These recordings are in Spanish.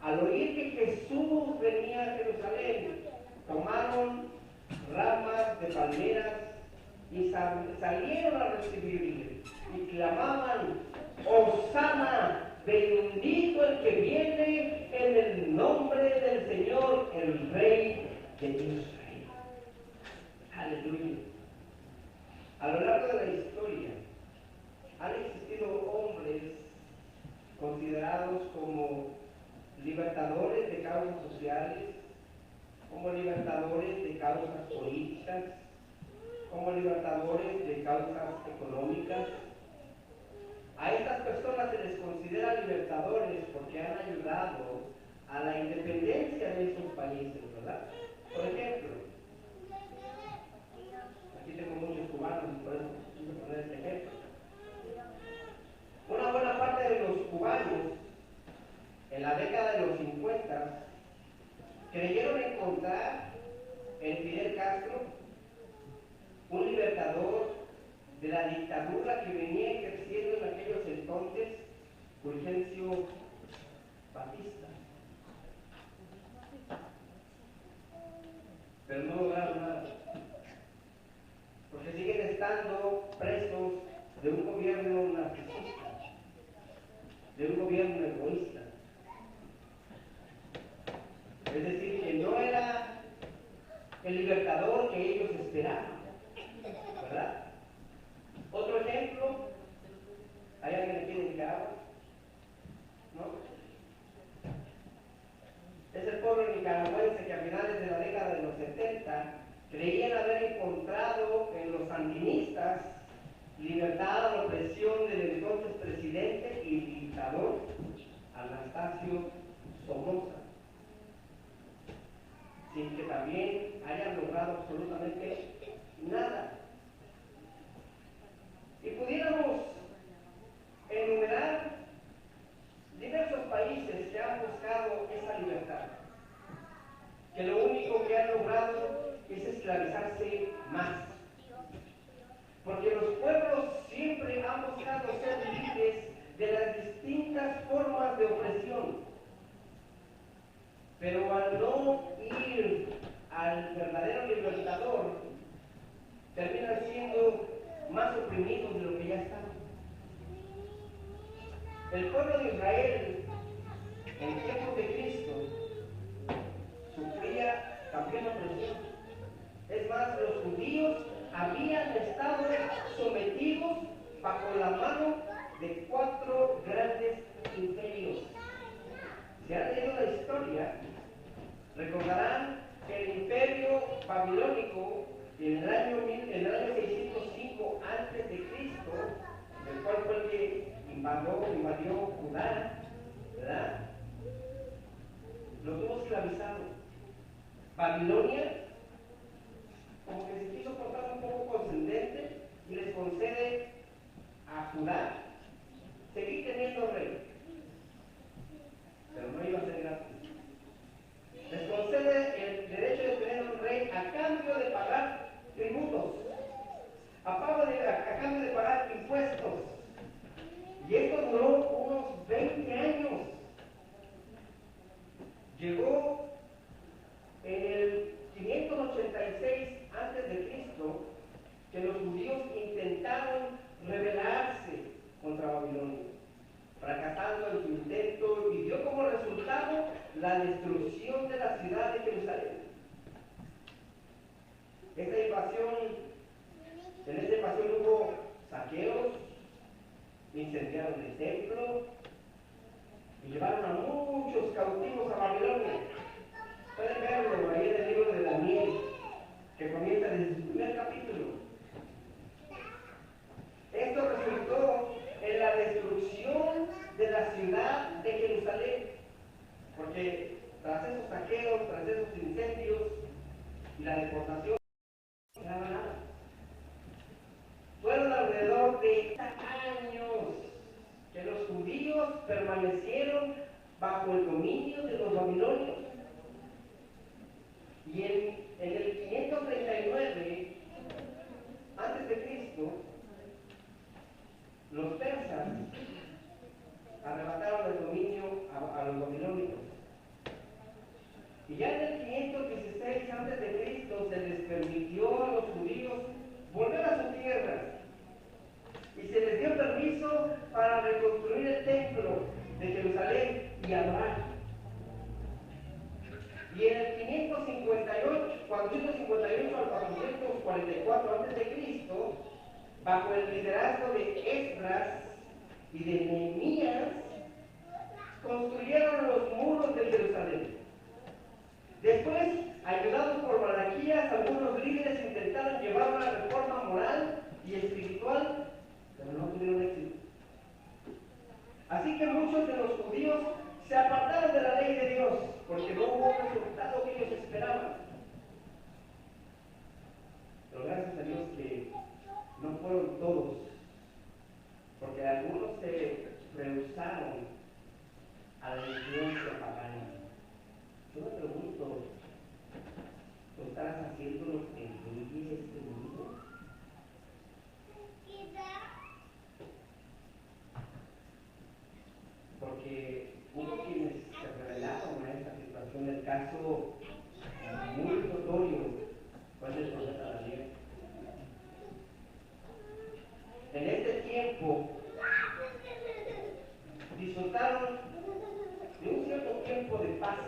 al oír que Jesús venía a Jerusalén, tomaron ramas de palmeras y salieron a recibirle y clamaban: Hosana, bendito el que viene en el nombre del Señor, el Rey de Israel. Aleluya. A lo largo de la historia han existido hombres considerados como libertadores de causas sociales, como libertadores de causas políticas, como libertadores de causas económicas. A estas personas se les considera libertadores porque han ayudado a la independencia de esos países, ¿verdad? Por ejemplo, aquí tengo muchos cubanos y por eso quise poner este ejemplo. Una buena parte de los cubanos en la década de los 50 creyeron encontrar en Fidel Castro un libertador de la dictadura que venía ejerciendo en aquellos entonces Fulgencio Batista. Pero no lograron nada, porque siguen estando presos de un gobierno narcisista, de un gobierno egoísta. Es decir, que no era el libertador que ellos esperaban, ¿verdad? Otro ejemplo, ¿hay alguien aquí en Nicaragua? ¿No? Es el pueblo nicaragüense que a finales de la década de los 70 creían haber encontrado en los sandinistas libertad a la opresión del entonces presidente y dictador Anastasio Somoza, sin que también hayan logrado absolutamente nada. Y pudiéramos enumerar diversos países que han buscado esa libertad, que lo único que han logrado es esclavizarse más. Porque los pueblos siempre han buscado ser libres de las distintas formas de opresión. Pero al no ir al verdadero libertador, terminan siendo más oprimidos de lo que ya están. El pueblo de Israel, en tiempos de Cristo, sufría también opresión. Es más, los judíos habían estado sometidos bajo la mano de 4 grandes imperios. Si han leído la historia, recordarán que el imperio babilónico en el año 605 a.C., el cual fue el que invadió Judá, ¿verdad? Lo tuvo esclavizado. Babilonia, como que se quiso portar un poco condescendente y les concede a Judá seguir teniendo rey, pero no iba a ser gratis. Les concede el derecho de tener un rey a cambio de pagar tributos, a cambio de pagar impuestos. Y esto duró unos 20 años. Llegó en el 586 a.C. que los judíos intentaron rebelarse contra Babilonia, fracasando en su intento, y dio como resultado la destrucción de la ciudad de Jerusalén. En esta invasión hubo saqueos, incendiaron el templo y llevaron a muchos cautivos a Babilonia. Pueden verlo ahí en el libro de Daniel, que comienza desde su primer capítulo. Esto resultó en la destrucción de la ciudad de Jerusalén, porque tras esos saqueos, tras esos incendios y la deportación, no quedaba nada. Fueron alrededor de años que los judíos permanecieron bajo el dominio de los babilonios. Y en el 539 a.C., los persas arrebataron el dominio a los babilónicos y de Nehemías construyeron los muros de Jerusalén. Después, ayudados por Malaquías, algunos líderes intentaron llevar una reforma moral y espiritual, pero no tuvieron éxito. Así que muchos de los judíos se apartaron de la ley de Dios, porque no hubo el resultado que ellos esperaban. Pero gracias a Dios que no fueron todos, porque algunos se rehusaron a la influencia pagana. Yo me pregunto, ¿tú estás haciendo lo que incluye este mundo? Porque hubo quienes se revelaron a esta situación. El caso muy notorio fue el del profeta Daniel. En este tiempo disfrutaron de un cierto tiempo de paz,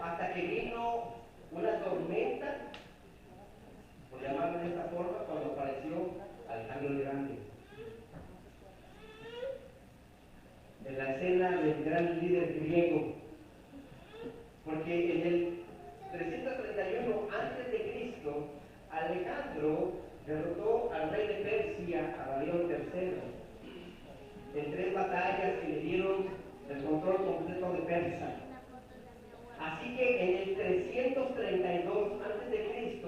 hasta que vino una tormenta, por llamarlo de esta forma, cuando apareció Alejandro el Grande. En la escena del gran líder griego, porque en el 331 a.C., Alejandro derrotó al rey de Persia, a Darío III, en 3 batallas que le dieron el control completo de Persia. Así que en el 332 a.C.,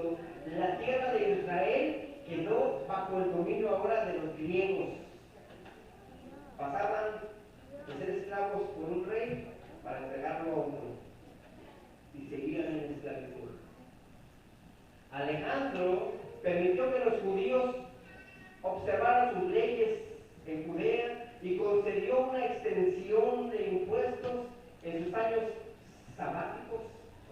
la tierra de Israel quedó bajo el dominio ahora de los griegos. Pasaban de ser esclavos por un rey para entregarlo a otro, y seguían en esclavitud. Alejandro permitió que los judíos observaran sus leyes en Judea y concedió una extensión de impuestos en sus años sabáticos,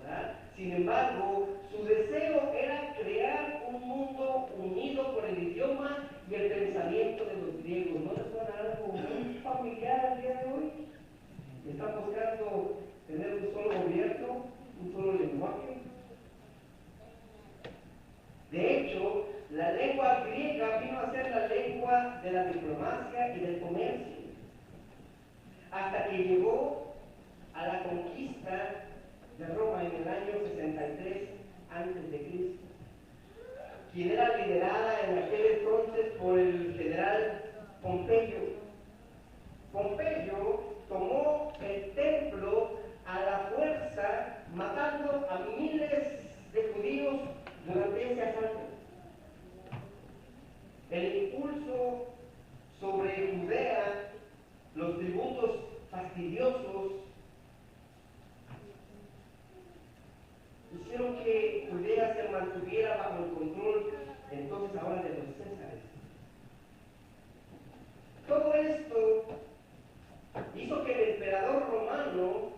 ¿verdad? Sin embargo, su deseo era crear un mundo unido por el idioma y el pensamiento de los griegos. ¿No les suena algo muy familiar al día de hoy? Están buscando tener un solo gobierno, un solo lenguaje. De hecho, la lengua griega vino a ser la lengua de la diplomacia y del comercio, hasta que llegó a la conquista de Roma en el año 63 a.C., quien era liderada en aquel entonces por el general Pompeyo. Pompeyo tomó el templo a la fuerza, matando a miles de judíos durante ese asalto. El impulso sobre Judea, los tributos fastidiosos, hicieron que Judea se mantuviera bajo el control entonces ahora de los césares. Todo esto hizo que el emperador romano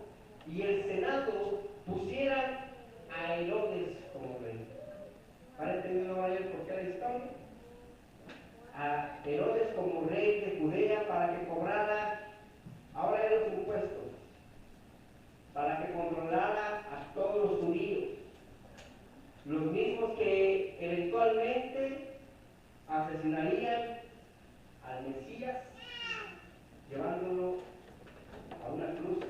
y el senado pusieran a Herodes como rey. ¿Para entender ahora el porqué de la historia? A Herodes como rey de Judea para que cobrara ahora los impuestos, para que controlara a todos los judíos, los mismos que eventualmente asesinarían al Mesías llevándolo a una cruz.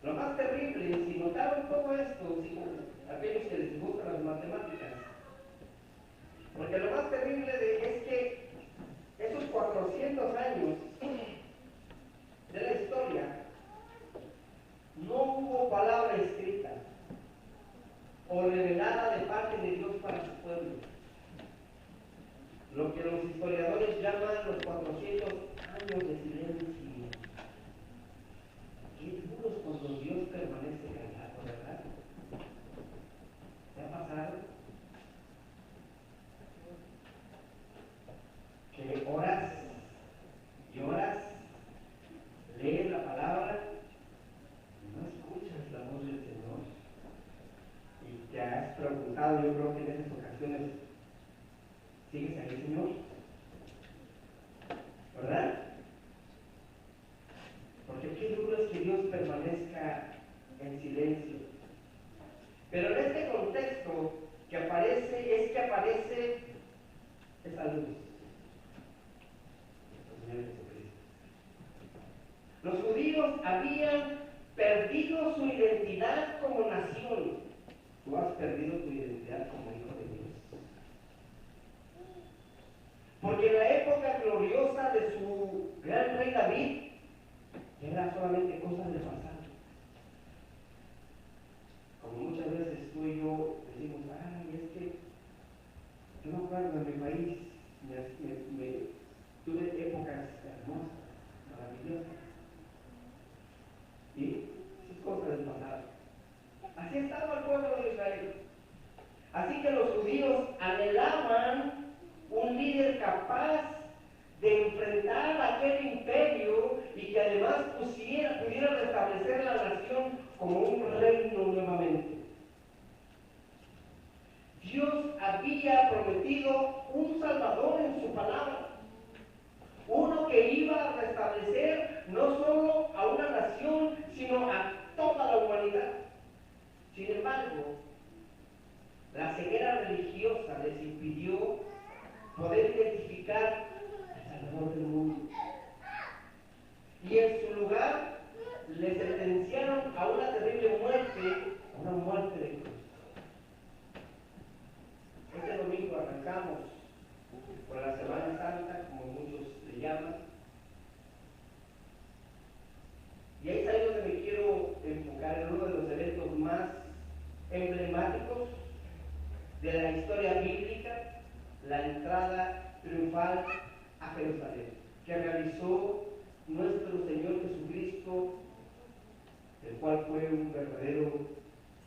Lo más terrible, si notaron todo esto, si aquellos que les gustan las matemáticas, porque lo más terrible es que esos 400 años de la historia no hubo palabra escrita o revelada de parte de Dios para su pueblo. Lo que los historiadores llaman los 400 años de silencio. Qué duros cuando Dios permanece callado, ¿verdad? ¿Te ha pasado? Que horas y horas lees la palabra y no escuchas la voz del Señor. Y te has preguntado, yo creo que en esas ocasiones, ¿sigues ahí, Señor? ¿Verdad? Porque qué duro es que Dios permanezca en silencio. Pero en este contexto que aparece, es algo de nuestro Señor Jesucristo. Los judíos habían perdido su identidad como nación. Tú has perdido tu identidad como hijo de Dios. Porque en la época gloriosa de su gran rey David, era solamente cosas del pasado. Como muchas veces tú y yo decimos, ay, es que yo me acuerdo en mi país, tuve épocas hermosas, maravillosas. ¿Sí? Es cosa del pasado. Así estaba el pueblo de Israel. Así que los judíos anhelaban un líder capaz de enfrentar aquel imperio y que además pudiera restablecer la nación como un reino nuevamente. Dios había prometido un Salvador en su palabra, uno que iba a restablecer no solo a una nación, sino a toda la humanidad. Sin embargo, la ceguera religiosa les impidió poder identificar al Salvador del mundo. Y en su lugar les sentenciaron a una terrible muerte, a una muerte de cruz. Este domingo arrancamos por la Semana Santa, como muchos le llaman. Y ahí es ahí donde me quiero enfocar en uno de los eventos más emblemáticos de la historia bíblica, la entrada triunfal a Jerusalén, que realizó nuestro Señor Jesucristo, el cual fue un verdadero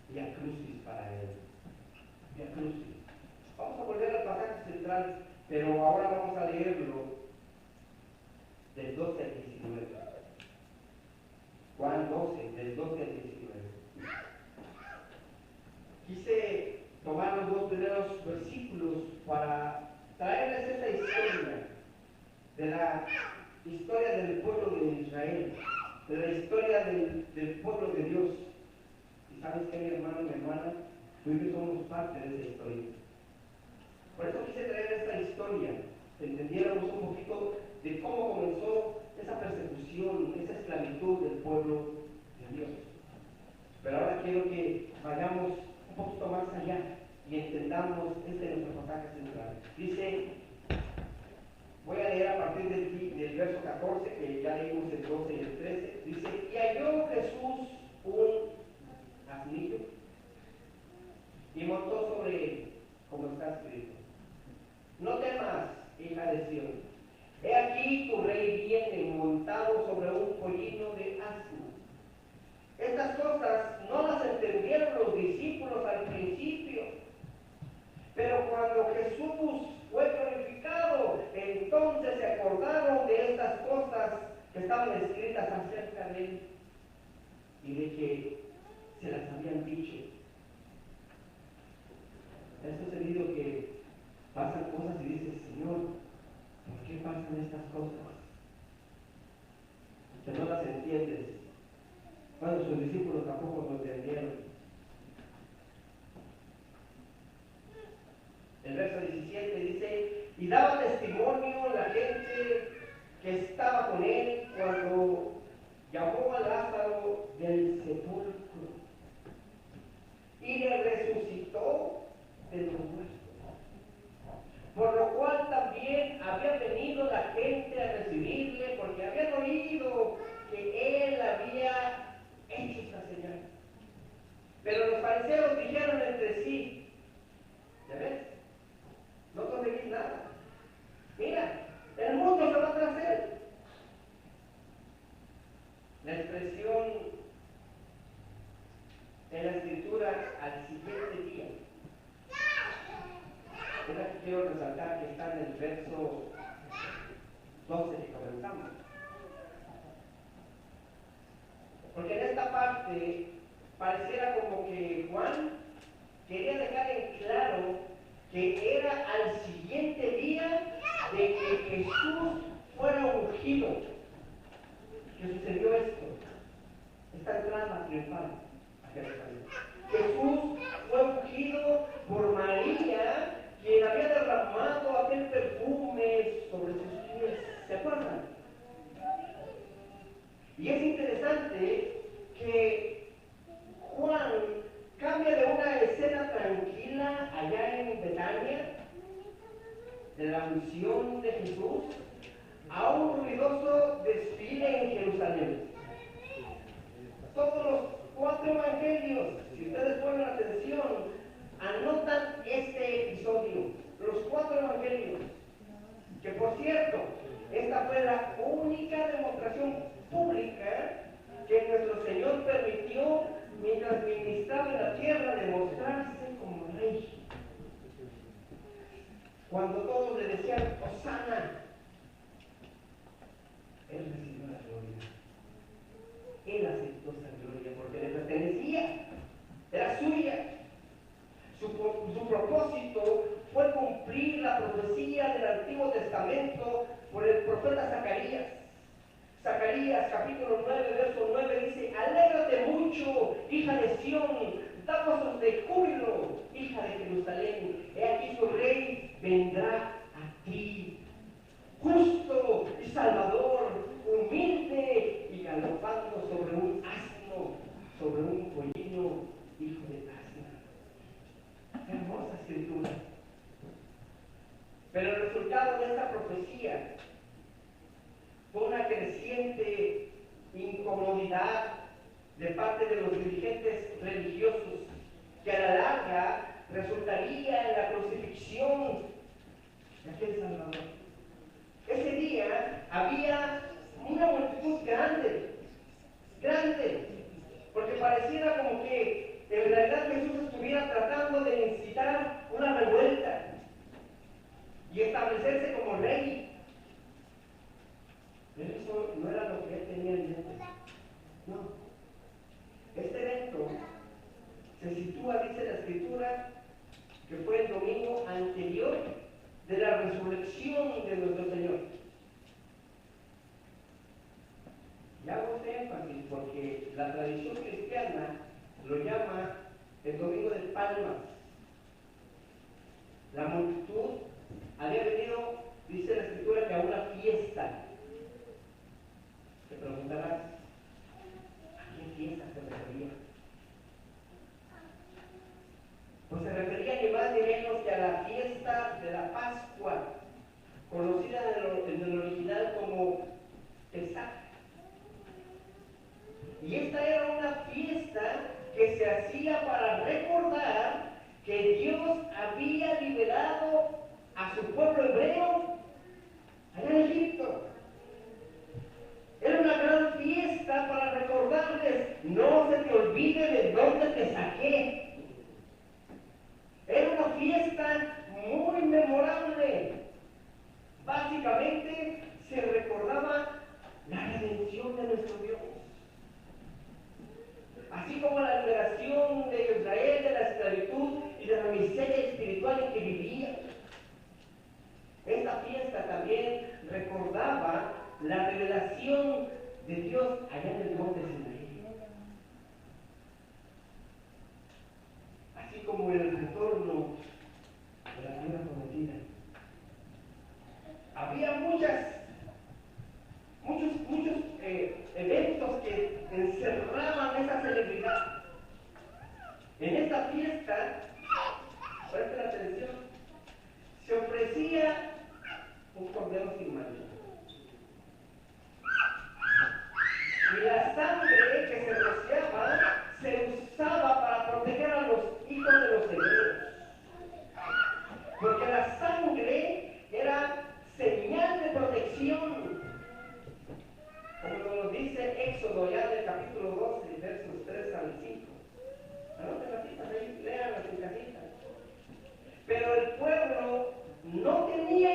vía crucis para él. Vía crucis. Vamos a volver al pasaje central, pero ahora vamos a leerlo del 12 al 19. Juan 12, del 12 al 19. Quise tomar los dos primeros versículos para traerles esta historia de la historia del pueblo de Israel, de la historia del pueblo de Dios. Y sabes que, mi hermano y mi hermana, tú y yo somos parte de esa historia. Por eso quise traer esta historia, que entendiéramos un poquito de cómo comenzó esa persecución, esa esclavitud del pueblo de Dios. Pero ahora quiero que vayamos un poquito más allá y entendamos nuestro pasaje central. Dice, voy a leer a partir del verso 14, que ya leímos el 12 y el 13. Dice, y halló Jesús un asnillo y montó sobre él, como está escrito. No temas, hija de Sión. He aquí tu rey viene montado sobre un pollino de asno. Estas cosas no las entendieron los discípulos al principio, pero cuando Jesús fue glorificado, entonces se acordaron de estas cosas que estaban escritas acerca de él y de que se las habían dicho. ¿Has sucedido que pasan cosas y dices, Señor, ¿por qué pasan estas cosas? Que no las entiendes. Bueno, sus discípulos tampoco lo entendieron. El verso 17 dice, y daba testimonio la gente que estaba con él cuando llamó a Lázaro del sepulcro y le resucitó de los muertos. Por lo cual también había venido la gente a recibirle, porque habían oído que él había hecho esta señal. Pero los fariseos dijeron entre sí, ¿ya ves? No conseguís nada. Mira, el mundo se va tras él. La expresión en la escritura al siguiente día es la que quiero resaltar, que está en el verso 12 que comenzamos. Porque en esta parte pareciera como que Juan quería dejar en claro que era al siguiente día de que Jesús fuera ungido que sucedió esto, esta entrada triunfal a Jerusalén. Jesús fue ungido por María, quien había derramado aquel perfume de la unción de Jesús a un ruidoso desfile en Jerusalén. Todos los 4 evangelios, si ustedes ponen atención, anotan este episodio. Los 4 evangelios, que por cierto, esta fue la única demostración pública que nuestro Señor permitió mientras ministraba en la tierra, demostrarse como rey. Cuando todos le decían Hosana, Él recibió la gloria. Él aceptó esa gloria porque le pertenecía, era suya. Su propósito fue cumplir la profecía del Antiguo Testamento por el profeta Zacarías. Zacarías capítulo 9, verso 9 dice: alégrate mucho, hija de Sión, da pasos de júbilo, hija de Jerusalén. He aquí tu rey vendrá a ti, justo y salvador, humilde y galopando sobre un asno, sobre un pollino, hijo de asna. Qué hermosa escritura. Pero el resultado de esta profecía fue una creciente incomodidad de parte de los dirigentes religiosos, que a la larga resultaría en la crucifixión de aquel Salvador. Ese día había una multitud grande, porque pareciera como que en realidad Jesús estuviera tratando de incitar una revuelta y establecerse como rey. Pero eso no era lo que él tenía en mente. No. Este evento se sitúa, dice la Escritura, que fue el domingo anterior de la resurrección de nuestro Señor. Y hago este énfasis porque la tradición cristiana lo llama el domingo de Palmas. La multitud había venido, dice la Escritura, que a una fiesta. Te preguntarás, ¿a qué fiesta se refería? Pues se refería ni más ni menos que a la fiesta de la Pascua, conocida en el original como Pesaj. Y esta era una fiesta que se hacía para recordar que Dios había liberado a su pueblo hebreo allá en Egipto. Era una gran fiesta para recordarles: no se te olvide de dónde te saqué. Era una fiesta muy memorable. Básicamente se recordaba la redención de nuestro Dios, así como la liberación de Israel de la esclavitud y de la miseria espiritual en que vivía. Esta fiesta también recordaba la revelación de Dios allá en el monte Sinaí, así como el retorno de la tierra prometida. Había muchos eventos que encerraban esa celebridad. En esta fiesta, presten atención, se ofrecía un cordero sin mancha. Y la sangre que se rociaba se usaba para proteger a los hijos de los hebreos. Porque la sangre era señal de protección. Como nos dice Éxodo ya del capítulo 12, versos 3 al 5. Anoten las citas ahí, léanlas en casita. Pero el pueblo no tenía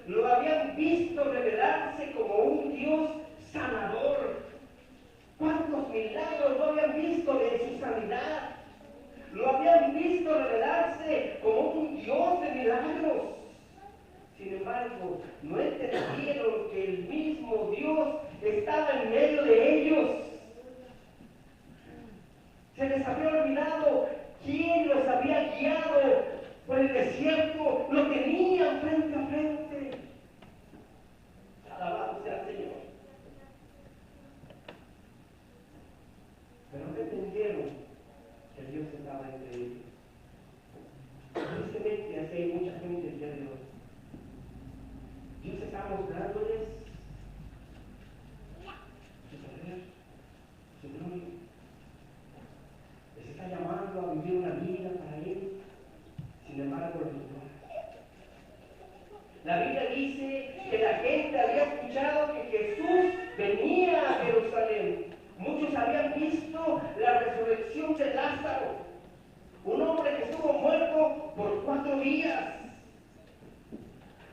lo habían visto revelarse como un Dios sanador. ¿Cuántos milagros no habían visto de su sanidad? Lo habían visto revelarse como un Dios de milagros. Sin embargo, no entendieron que el mismo Dios estaba en medio de ellos. Se les había olvidado quién los había guiado por el desierto. Lo tenían frente a frente. Alabado sea el Señor. Pero no entendieron que Dios estaba entre ellos. Tristemente, así hay mucha gente el día de hoy. Dios está mostrándoles su poder, su gloria. Les está llamando a vivir una vida para Él. Sin embargo, lo ignoran. La Biblia dice que la gente había escuchado que Jesús venía a Jerusalén. Muchos habían visto la resurrección de Lázaro, un hombre que estuvo muerto por 4 días.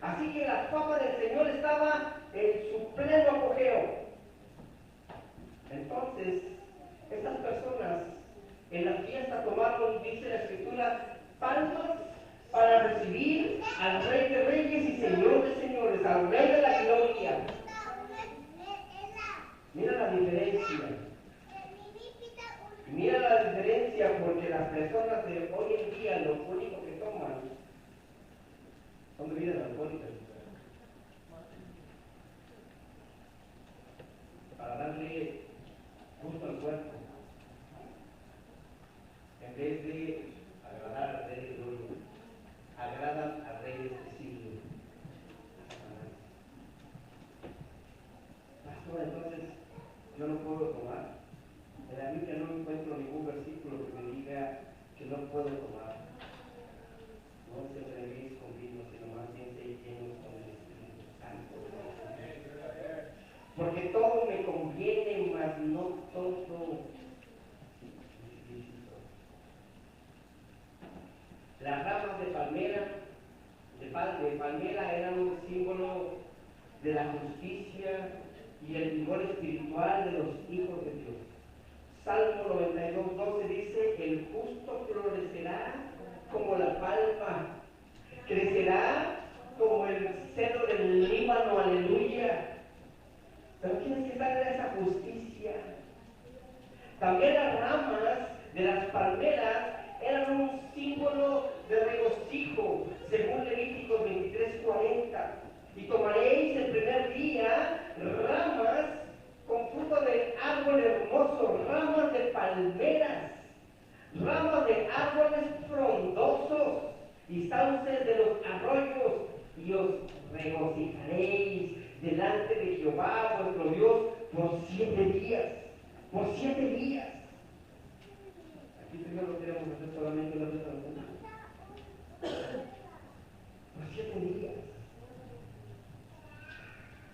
Así que la fama del Señor estaba en su pleno apogeo. Entonces, estas personas en la fiesta tomaron, dice la Escritura, palmas para recibir al Rey de Reyes y Señor de Señores, al Rey de la Gloria. Mira la diferencia. Mira la diferencia, porque las personas de hoy en día lo único que toman son bebidas alcohólicas para darle gusto al cuerpo, en vez de agradar al Rey de Gloria. Agradan al Rey de este siglo. Pastor, entonces yo no puedo tomar. En la Biblia no encuentro ningún versículo que me diga que no puedo tomar. No se embriaguéis con vino, sino más bien seis llenos con el Espíritu Santo. Porque todo me conviene, mas no todo es lícito. Las ramas de palmera eran un símbolo de la justicia y el vigor espiritual de los hijos de Dios. Salmo 92:12 dice: el justo florecerá como la palma, crecerá como el cedro del Líbano, aleluya. Pero tienes que estar en esa justicia. También las ramas de las palmeras eran un símbolo de regocijo, según Levíticos 23:40. Y tomaréis el primer día ramas con fruto de árbol hermoso, ramas de palmeras, ramas de árboles frondosos y sauces de los arroyos, y os regocijaréis delante de Jehová vuestro Dios por 7 días. Por 7 días. Aquí tú y yo no queremos hacer solamente una vez a la semana. Por 7 días.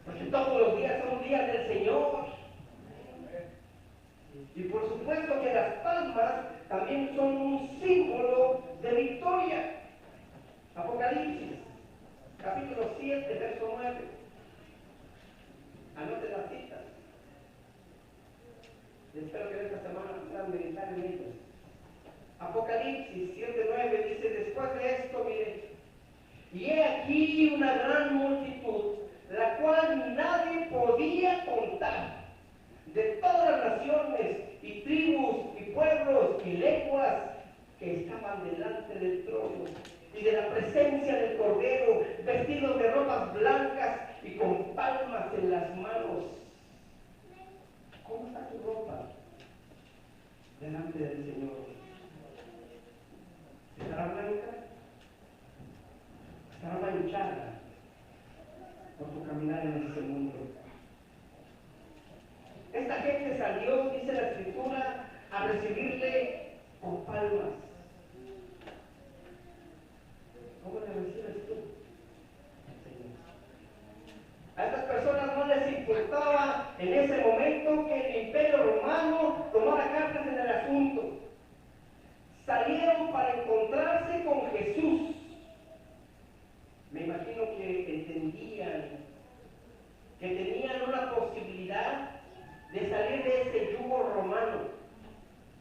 Porque todos los días son días del Señor. Y por supuesto que las palmas también son un símbolo de victoria. Apocalipsis, capítulo 7, verso 9. Anote las citas. Y espero que esta semana puedan meditar en ellas. Apocalipsis 7:9 dice: después de esto, mire, y he aquí una gran multitud, la cual nadie podía contar, de todas las naciones y tribus y pueblos y lenguas, que estaban delante del trono y de la presencia del Cordero, vestidos de ropas blancas y con palmas en las manos. ¿Cómo está tu ropa delante del Señor? ¿Estará blanca? ¿Estará manchada por tu caminar en este mundo? Esta gente salió, dice la Escritura, a recibirle con palmas. ¿Cómo le recibes tú? A estas personas no les importaba en ese momento que el Imperio Romano tomara cartas en el asunto. Salieron para encontrarse con Jesús. Me imagino que entendieron sentían que tenían una posibilidad de salir de ese yugo romano.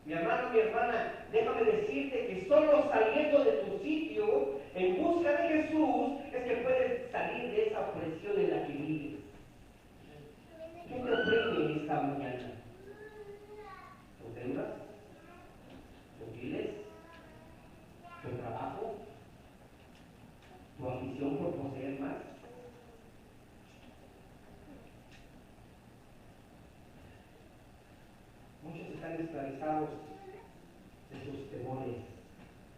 Mi hermano, mi hermana, déjame decirte que solo saliendo de tu sitio en busca de Jesús es que puedes salir de esa opresión en la que vives. ¿Qué te oprime esta mañana? ¿Tus deudas? ¿Tus biles? ¿Tu trabajo? ¿Tu ambición por poseer más? Muchos están esclavizados de sus temores.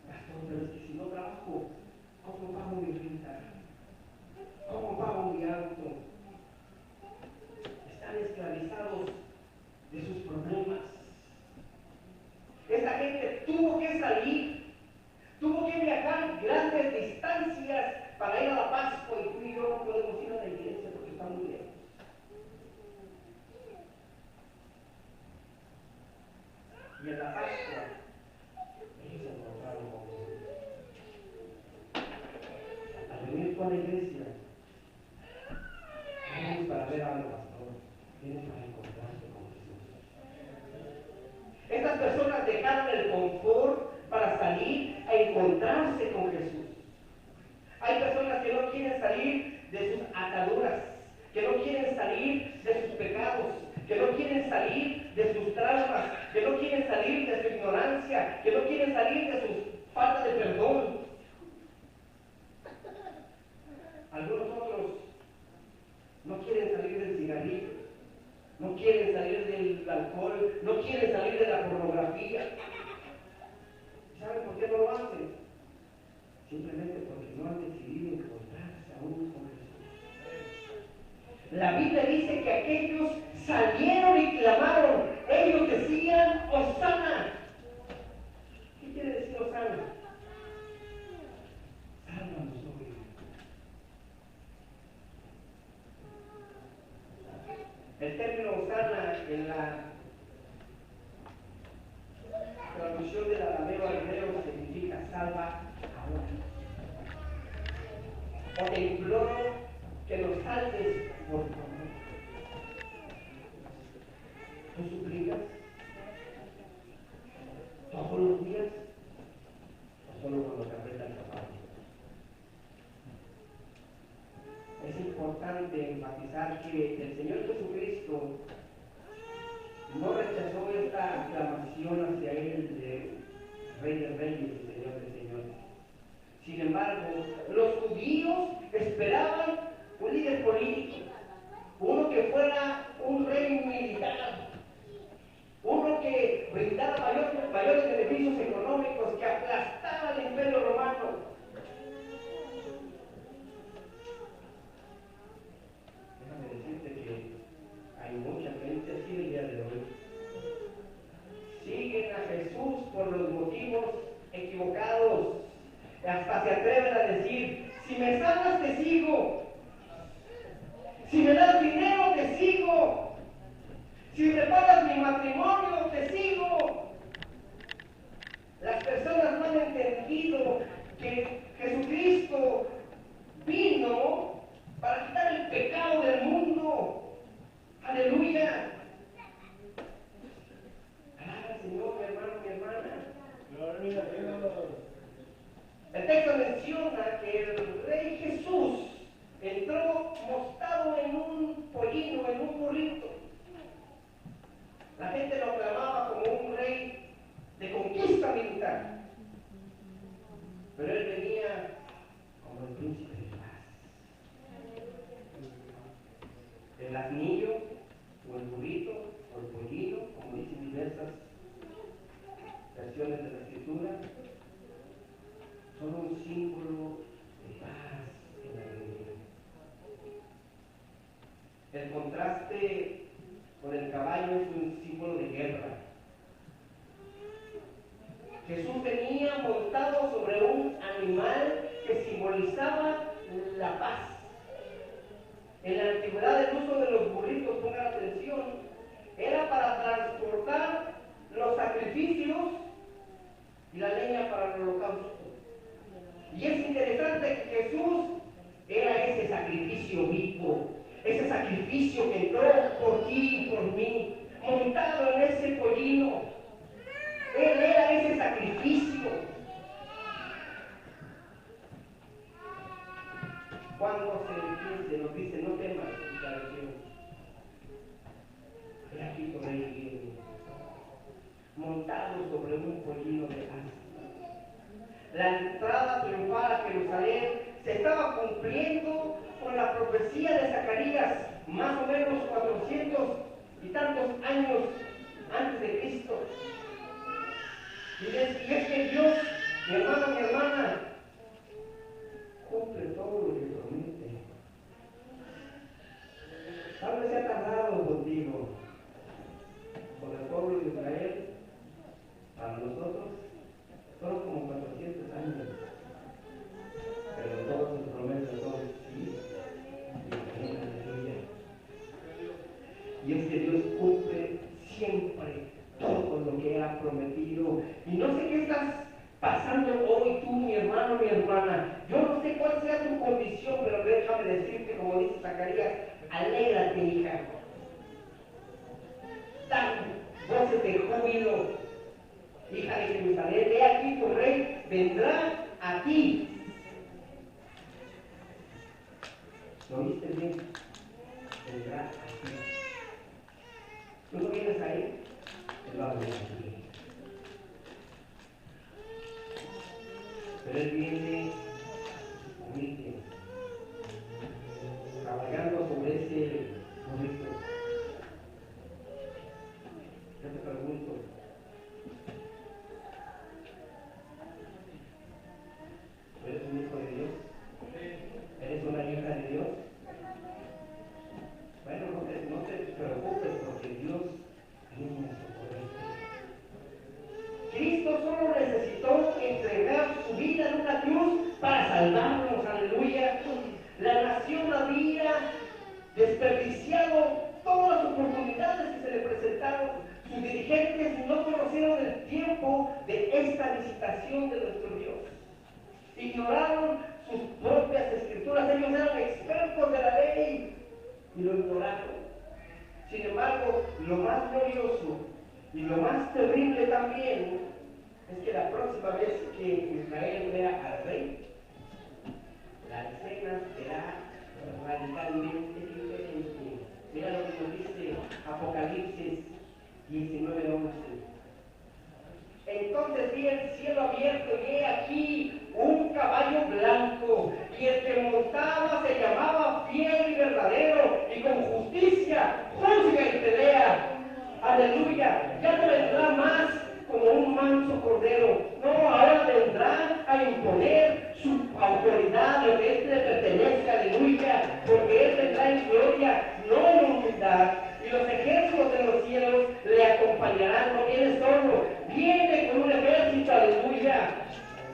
Pastor, pero es que si no trabajo, ¿cómo pago mi renta? ¿Cómo pago mi auto? Están esclavizados de sus problemas. Esta gente tuvo que salir, tuvo que viajar grandes distancias para ir a la Pascua, y tú y yo no podemos ir a la iglesia porque está muy lejos. Y en la Pascua, ellos se encontraron con Jesús. Al venir tú a la iglesia, vienes para ver al pastor, vienes para encontrarte con Jesús. Estas personas dejaron el confort para salir a encontrarse con Jesús. Hay personas que no quieren salir de sus ataduras, que no quieren salir de sus pecados, que no quieren salir de sus traumas, que no quieren salir de su ignorancia, que no quieren salir de su falta de perdón. Algunos otros no quieren salir del cigarrillo, no quieren salir del alcohol, no quieren salir de la pornografía. ¿Saben por qué no lo hacen? Simplemente porque no han decidido encontrarse aún con Jesús. La Biblia dice que aquellos salieron y clamaron. Ellos decían, Hosana. ¿Qué quiere decir Hosana? Sálvanos hoy. El término Hosana en la traducción del arameo al hebreo significa salva ahora. O te imploro que nos salves por favor. ¿Tú suplicas todos los días o solo cuando te aprieta el zapato? Es importante enfatizar que el Señor Jesucristo no rechazó esta aclamación hacia Él de Rey de Reyes y Señor de Señores. Sin embargo, los judíos esperaban un líder político, uno que fuera un rey militar, uno que brindara mayores beneficios económicos, que aplastara al imperio romano. Déjame decirte que hay mucha gente así el día de hoy. Siguen a Jesús por los motivos equivocados. Hasta se atreven a decir, si me sanas te sigo, si me das dinero te sigo, si me pagas mi matrimonio te sigo. Las personas no han entendido que Jesucristo vino para quitar el pecado del mundo. Aleluya. Alaba al Señor, mi hermano, mi hermana. Gloria a Dios. El texto menciona que el Rey Jesús entró montado en un pollino, en un burrito. La gente lo aclamaba como un rey de conquista militar. Pero él venía como el príncipe de paz. El asnillo, o el burrito, o el pollino, como dicen diversas versiones de la Escritura, son un símbolo de paz en la vida. El contraste con el caballo es un símbolo de guerra. Jesús venía montado sobre un animal que simbolizaba la paz. En la antigüedad el uso de los burritos, pongan atención, era para transportar los sacrificios y la leña para el holocausto. Y es interesante que Jesús era ese sacrificio. sacrificio vivo, ese sacrificio que entró por ti y por mí, montado en ese pollino. Él era ese sacrificio. Cuando se empiece, nos dice, no temas, Israel. He aquí con él viene, montado sobre un pollino de asno. La entrada triunfal a Jerusalén se estaba cumpliendo con la profecía de Zacarías, más o menos 400 y tantos años antes de Cristo. Y es que Dios, mi hermano, mi hermana, cumple todo lo que promete. Tal vez se ha tardado contigo, con el pueblo de Israel, para nosotros, fueron como 400 años. Pero todas sus promesas son sí y amén, aleluya. Y es que Dios cumple siempre todo lo que Él ha prometido. Y no sé qué estás pasando hoy tú, mi hermano, mi hermana. Yo no sé cuál sea tu condición, pero déjame decirte, como dice Zacarías, alégrate, hija. Dan voces de júbilo, hija de Jerusalén. He aquí tu rey vendrá a ti. ¿Lo oíste bien? Vendrá a ti. ¿Tú no vienes ahí? Él va a venir a ti. Pero Él viene humilde, cabalgando sobre ese burrito. Yo te pregunto, ¿eres un hijo de Dios? ¿Eres una hija de Dios? Bueno, no te preocupes porque Dios viene a socorrerte. Cristo solo necesitó entregar su vida en una cruz para salvarnos, aleluya. La nación había desperdiciado todas las oportunidades que se le presentaron. Sus dirigentes no conocieron el tiempo de esta visitación de nuestro Dios. Ignoraron sus propias escrituras. Ellos eran expertos de la ley y lo ignoraron. Sin embargo, lo más glorioso y lo más terrible también es que la próxima vez que Israel vea al rey, la escena será radicalmente diferente. Mira lo que nos dice Apocalipsis 19:11. Entonces vi el cielo abierto y he aquí un caballo blanco, y el que montaba se llamaba Fiel y Verdadero, y con justicia juzga y pelea. Aleluya. Ya no vendrá más como un manso cordero. No, ahora vendrá a imponer su autoridad, lo que él le pertenece. Aleluya. Porque él vendrá en gloria, no en humildad. Y los ejércitos de los cielos le acompañarán. No viene solo, viene con un ejército. Aleluya.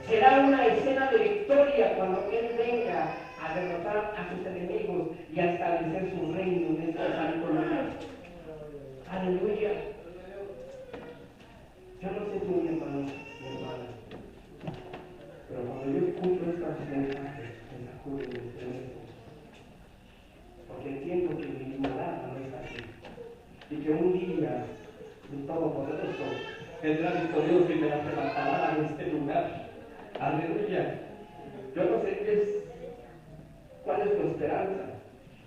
Será una escena de victoria cuando él venga a derrotar a sus enemigos y a establecer su reino en este santo lugar. Aleluya. Yo no sé tú, mi hermano, mi hermana, pero cuando yo escucho estas mensajes, me sacudo y me estremezco. Porque entiendo que mi morada no es así. Y que un día el Todopoderoso vendrá victorioso y me arrebatará en este lugar. Aleluya. Yo no sé cuál es tu esperanza.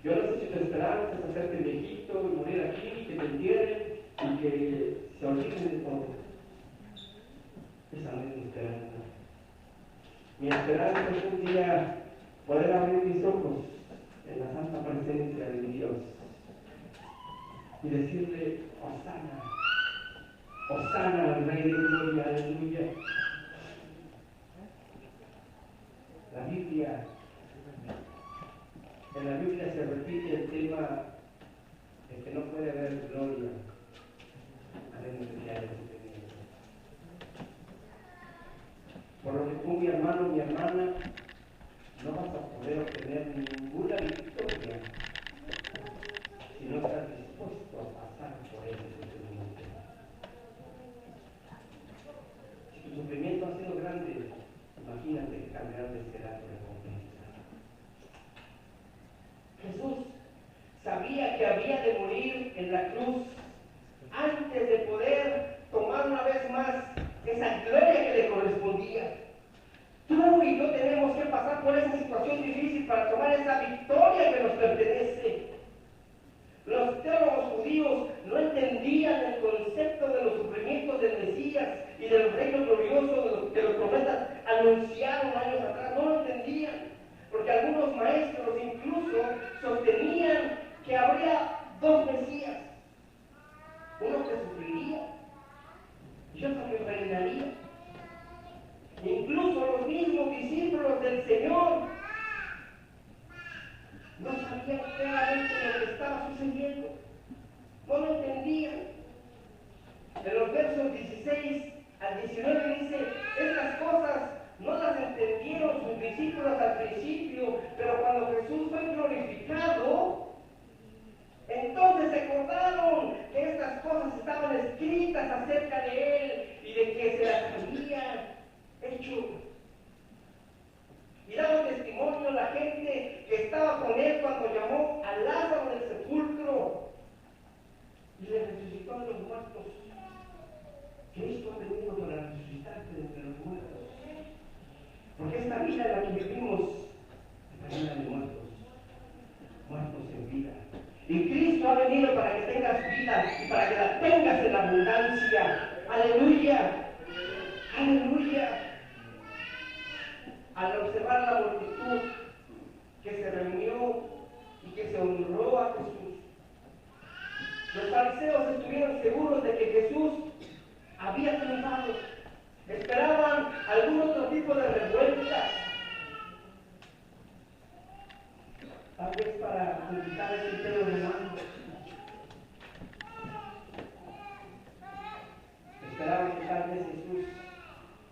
Yo no sé si tu esperanza es hacerte viejito y morir aquí, que te entierren y que se olviden de todo. Esa no es mi esperanza. Mi esperanza es un día poder abrir mis ojos en la santa presencia de Dios y decirle, Hosana, Hosana al Rey de Gloria, aleluya. En la Biblia se repite el tema de que no puede haber gloria a menos que haya sufrimiento. Por lo que tú, mi hermano, mi hermana, no vas a poder obtener ninguna victoria si no estás dispuesto a pasar por ese sufrimiento. Si tu sufrimiento ha sido grande, imagínate que tan grande será tu recompensa. ¿Qué había de morir en la cruz antes de poder tomar una vez más esa gloria que le correspondía. Tú y yo tenemos que pasar por esa situación difícil para tomar esa victoria que nos pertenece. Los teólogos judíos no entendían el concepto de los sufrimientos del Mesías y de los reinos gloriosos que los profetas anunciaron años atrás. No lo entendían, porque algunos maestros incluso sostenían que habría dos Mesías, uno que sufriría y otro que reinaría. Incluso los mismos discípulos del Señor no sabían claramente lo que estaba sucediendo, no lo entendían. En los versos 16 al 19 dice, estas cosas no las entendieron sus discípulos al principio, pero cuando Jesús fue glorificado, entonces se acordaron que estas cosas estaban escritas acerca de Él y de que se las había hecho. Y daban testimonio la gente que estaba con Él cuando llamó a Lázaro del sepulcro y le resucitó de los muertos. Cristo ha venido para resucitarte de entre los muertos. Porque esta vida en la que vivimos es la vida de muertos, muertos en vida. Y Cristo ha venido para que tengas vida y para que la tengas en abundancia. Aleluya, aleluya. Al observar la multitud que se reunió y que se honró a Jesús, los fariseos estuvieron seguros de que Jesús había triunfado. Esperaban algún otro tipo de revuelta, tal vez para conquistar ese imperio romano. Esperaban que tal vez Jesús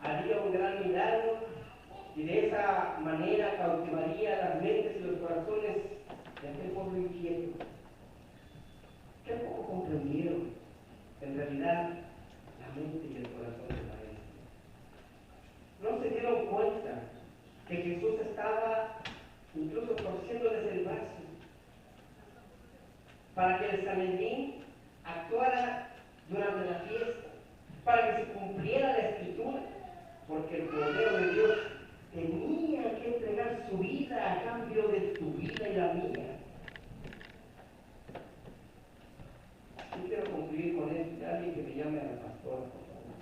haría un gran milagro y de esa manera cautivaría las mentes y los corazones de aquel pueblo inquieto. Qué poco comprendieron en realidad la mente y el corazón del Maestro. No se dieron cuenta que Jesús estaba incluso torciéndoles el brazo para que el Sanedrín actuara durante la fiesta, para que se cumpliera la Escritura, porque el Cordero de Dios tenía que entregar su vida a cambio de tu vida y la mía. Yo quiero concluir con esto. Alguien que me llame a la pastora, por favor.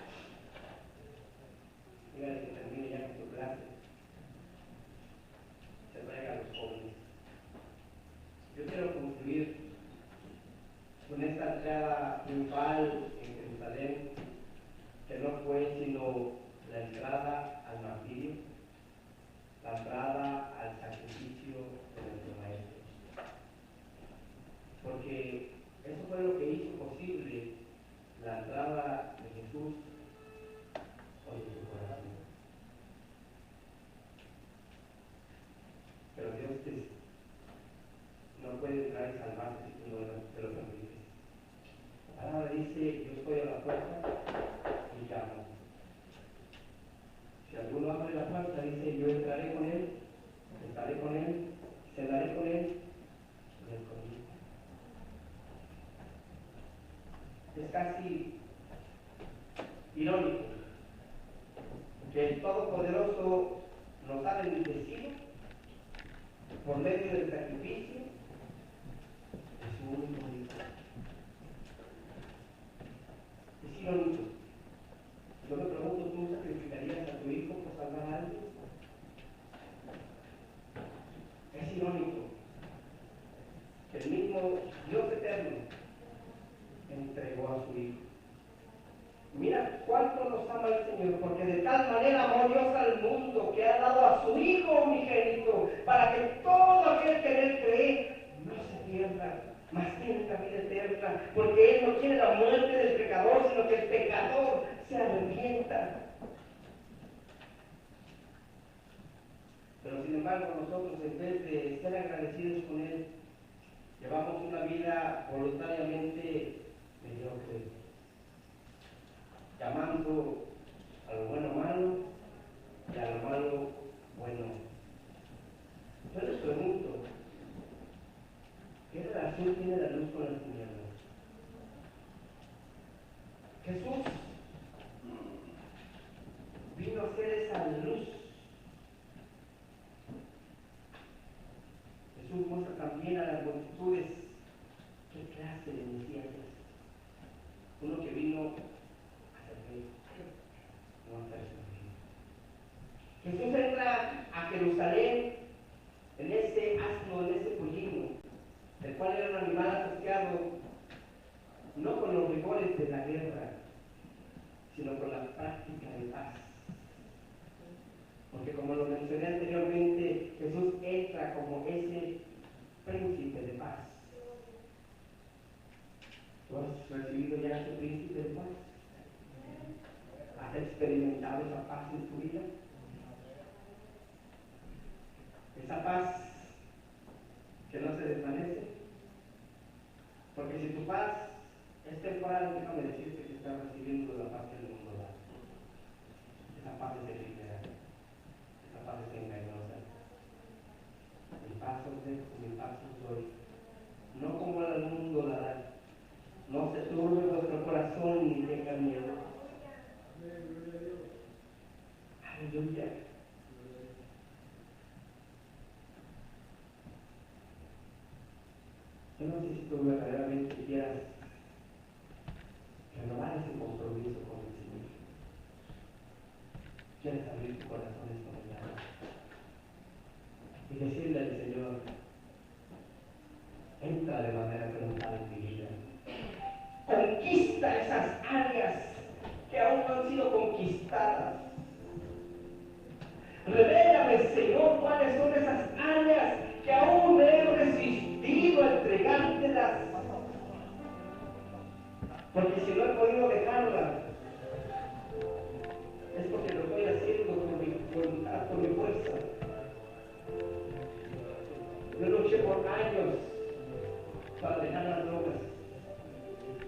Dígale que termine ya con su clase. Se traiga a los jóvenes. Yo quiero concluir con esta entrada triunfal en Jerusalén, que no fue sino la entrada al martirio, la entrada al sacrificio de nuestro Maestro. Porque eso fue lo que hizo posible la entrada de Jesús en su corazón. Pero Dios no puede entrar y salvarte si tú no te lo permites. La palabra dice, yo estoy a la puerta y llamo. Si alguno abre la puerta, dice, yo entraré con él, estaré con él, cenaré con él y él conmigo. Es casi irónico que el Todopoderoso nos ha bendecido por medio del sacrificio de su único Hijo. Es irónico. Yo me pregunto, ¿tú sacrificarías a tu hijo por salvar a alguien? Es irónico que el mismo Dios eterno entregó a su Hijo. Mira cuánto nos ama el Señor, porque de tal manera amó Dios al mundo que ha dado a su Hijo unigénito, para que todo aquel que en Él cree no se pierda, mas tenga vida eterna, porque Él no quiere la muerte del pecador, sino que el pecador se arrepienta. Pero sin embargo nosotros, en vez de ser agradecidos con Él, llevamos una vida voluntariamente mediocre, llamando a lo bueno malo y a lo malo bueno. Yo les pregunto, ¿qué relación Jesús tiene la luz con las tinieblas. Jesús vino a ser esa luz. Jesús muestra también a las multitudes qué clase de Mesías es. Uno que vino a servir, no a ser servido. Jesús entra a Jerusalén en ese asno, en ese pollino, el cual era un animal asociado no con los rigores de la guerra, sino con la práctica de paz. Porque como lo mencioné anteriormente, Jesús entra como ese príncipe de paz. ¿Tú has recibido ya ese príncipe de paz? ¿Has experimentado esa paz en tu vida? Esa paz que no se desvanece. Porque si tu paz es temporal, déjame decirte que estás recibiendo la paz que el mundo da. Esa paz es efímera. Esa paz es engañosa. Mi paz os dejo, mi paz os doy. No como el mundo la da. No se turbe vuestro corazón ni tenga miedo. Aleluya. Yo no sé si tú verdaderamente quieras renovar ese compromiso con el Señor. Quieres abrir tu corazón esta mañana y decirle al Señor: entra de manera frontal en mi vida. Conquista esas áreas que aún no han sido conquistadas. Revélame, Señor, cuáles son esas áreas que aún me he resistido a entregártelas. Porque si no he podido dejarlas, es porque lo estoy haciendo por mi voluntad, por mi fuerza. Yo luché por años para dejar las drogas,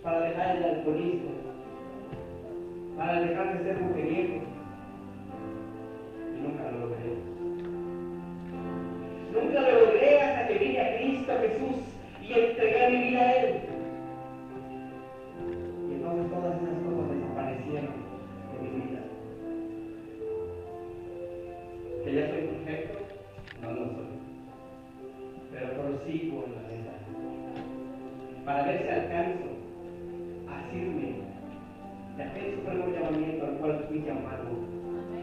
para dejar el alcoholismo, para dejar de ser mujeriego, y nunca lo logré. Nunca lo logré hasta que vine a Cristo Jesús y entregué mi vida a Él. Y entonces todas esas cosas desaparecieron de mi vida. ¿Que ya soy perfecto? No lo soy. Pero prosigo en la verdad, para ver si alcanzo a asirme de aquel supremo llamamiento al cual fui llamado.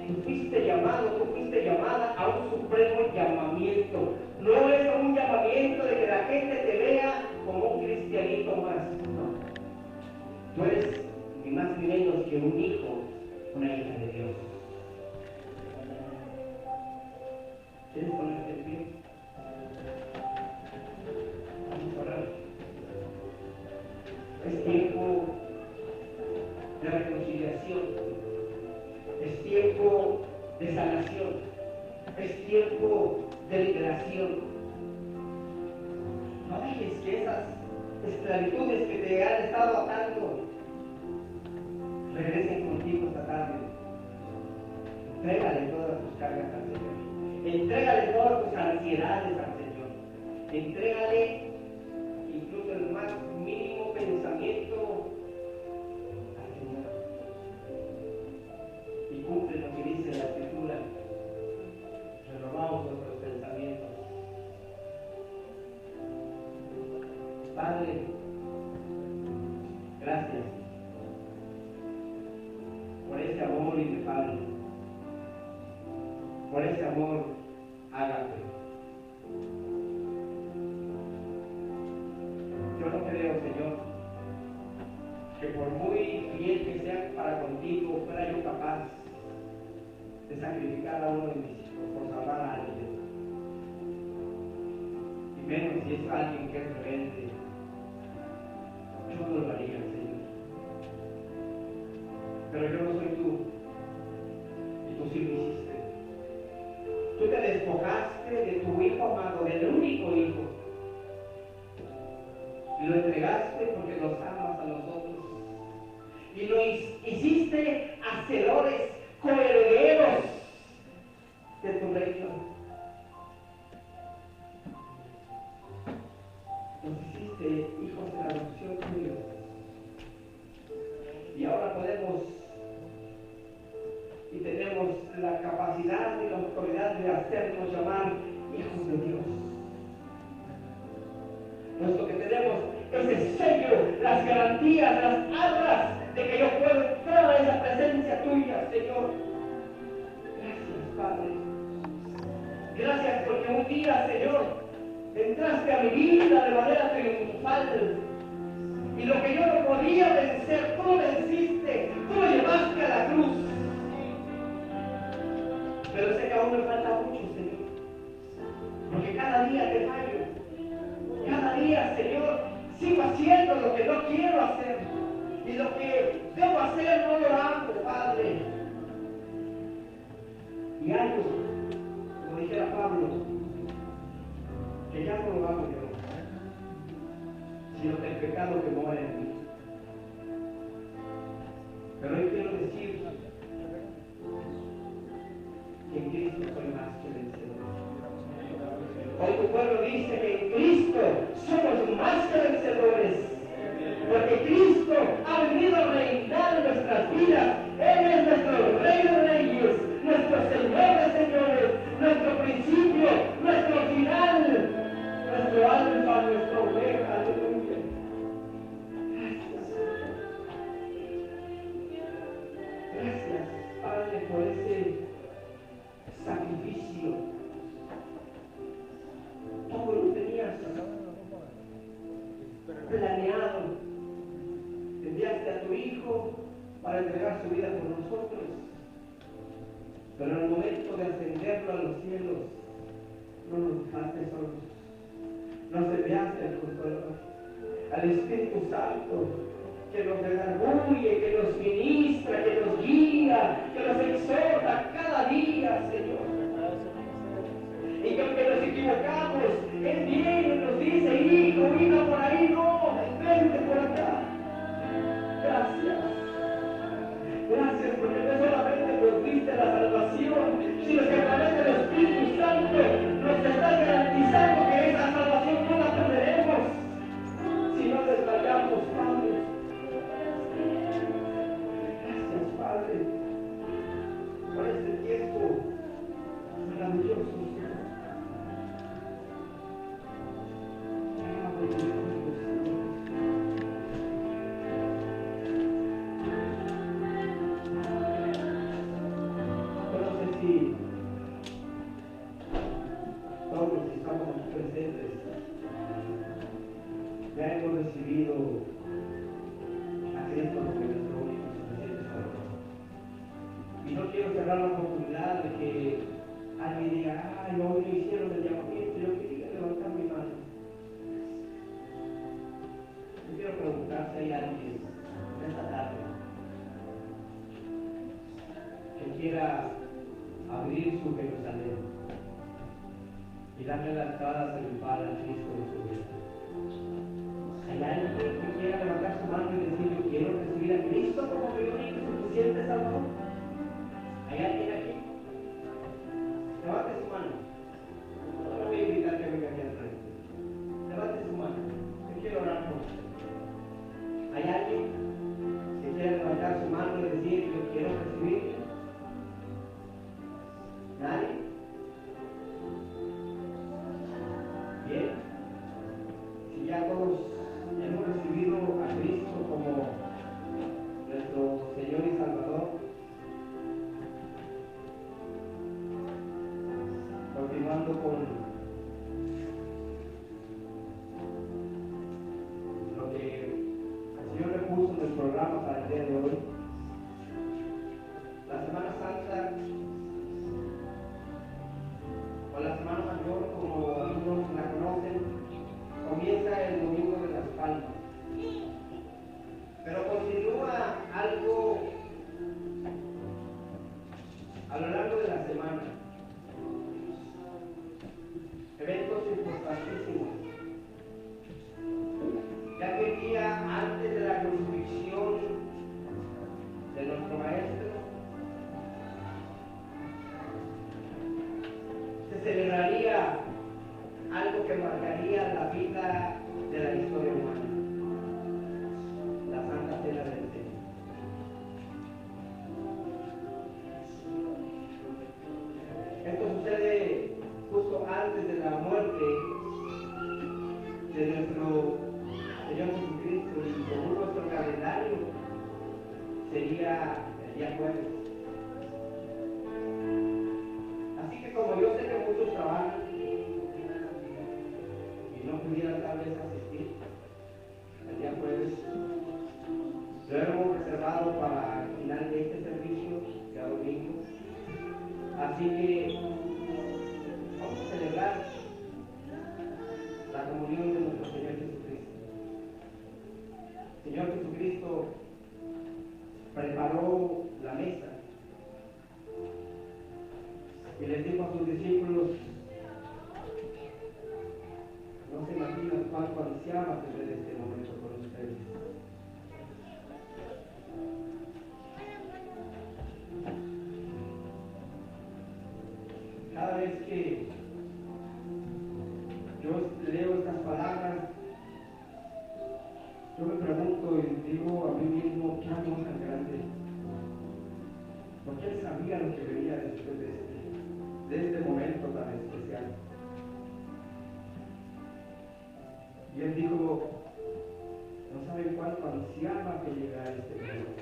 Tú fuiste llamado, tú fuiste llamada a un supremo llamamiento. No es un llamamiento de que la gente te vea como un cristianito más. No. Tú eres ni más ni menos que un hijo, una hija de Dios. ¿Quieres ponerte en pie? Vamos a orar. Es tiempo de reconciliación, es tiempo de sanación, es tiempo de liberación. No dejes que esas esclavitudes que te han estado atando regresen contigo esta tarde. Entrégale todas tus cargas al Señor, entrégale todas tus ansiedades al Señor, entrégale incluso el más mínimo pensamiento al Señor. Y cumple lo que dice la Escritura: renovamos nuestros pensamientos. Padre, gracias por ese amor inefable, por ese amor ágape. Yo no creo, Señor, que por muy fiel que sea para contigo, fuera yo capaz de sacrificar a uno de mis hijos por salvar a alguien. Y menos si es alguien que es rebelde. Yo no lo haría, Señor. Pero yo no soy tú, y tú sí lo hiciste. Tú te despojaste de tu hijo amado, del único hijo, y lo entregaste porque nos amas a nosotros. Y lo hiciste hacedores, coherederos de tu reino. Nos hiciste hijos de la adopción tuya. Y ahora podemos y tenemos la capacidad y la autoridad de hacernos llamar hijos de Dios. Puesto que tenemos ese sello, las garantías, las arras de que yo puedo entrar a esa presencia tuya, Señor. Gracias, Padre. Gracias porque un día, Señor, entraste a mi vida de manera triunfal. Y lo que yo no podía vencer, tú lo venciste, tú lo llevaste a la cruz. Pero sé que aún me falta mucho, Señor. Porque cada día te fallo. Cada día, Señor, sigo haciendo lo que no quiero hacer. Y lo que debo hacer no lo hago, Padre. Y algo, como dijera Pablo, que ya no lo hago yo, sino que el pecado que mora en mí. Pero hoy quiero decir que en Cristo soy más que vencedor. Hoy tu pueblo dice que en Cristo somos más que vencedores. Porque Cristo ha venido a reinar en nuestras vidas. Él es nuestro Rey de Reyes, nuestro Señor de Señores, nuestro principio, nuestro final, nuestro alfa, nuestra oveja. Aleluya. Gracias, Padre, por ese sacrificio. Todo lo tenías planeado. Enviaste a tu Hijo para entregar su vida por nosotros. Pero en el momento de ascenderlo a los cielos, no nos dejaste solos. Nos enviaste al Consolador, al Espíritu Santo, que nos redarguye, que nos ministra, que nos guía, que nos exhorta cada día, Señor. Y que aunque nos equivocamos, Él viene y nos dice, hijo, hija, por ahí no, vente por acá. Gracias. Gracias porque no solamente nos diste la salvación, sino que a través del Espíritu Santo nos estás garantizando que esa salvación no la perderemos si no desmayamos, Padre. Gracias, Padre, por este tiempo maravilloso, Señor. Todos los que estamos aquí presentes ya hemos recibido a Cristo como nuestro único y suficiente Salvador. Y no quiero cerrar la oportunidad de que alguien diga, ay, hoy no hicieron el llamamiento, yo quería levantar mi mano. Yo quiero preguntar si hay alguien esta tarde que quiera abrir su Jerusalén y darle la entrada triunfal al Cristo de su vida. ¿Hay alguien que quiera levantar su mano y decir, yo quiero recibir a Cristo como mi único y suficiente Salvador? ¿Hay alguien aquí? Levante su mano. No le voy a invitar que venga aquí al frente. Levante su mano. Yo quiero orar por usted. ¿Hay alguien que quiera levantar su mano y decir, yo quiero recibirlo? ¿Nadie? Bien. Si ya todos hemos recibido a Cristo como nuestro Señor y Salvador, continuando con lo que el Señor me puso en el programa para el día de hoy, la Semana Santa, o la Semana Mayor, como algunos la conocen, comienza el domingo de las Palmas. de nuestro Señor Jesucristo, y según nuestro calendario sería el día jueves. Así que como yo sé que muchos trabajan y no pudieran tal vez asistir el día jueves, lo hemos reservado para el final de este servicio, ya domingo. Así que vamos a celebrar la comunión de nuestro Señor Jesucristo. Señor Jesucristo preparó la mesa y les dijo a sus discípulos: no se imaginan cuánto ansiaba tener este momento con ustedes. Cada vez que yo leo estas palabras, yo me pregunto y digo a mí mismo: ¿qué amor tan grande? Porque él sabía lo que venía después de este momento tan especial. Y él dijo: no saben cuánto ansiaba que llegara este momento.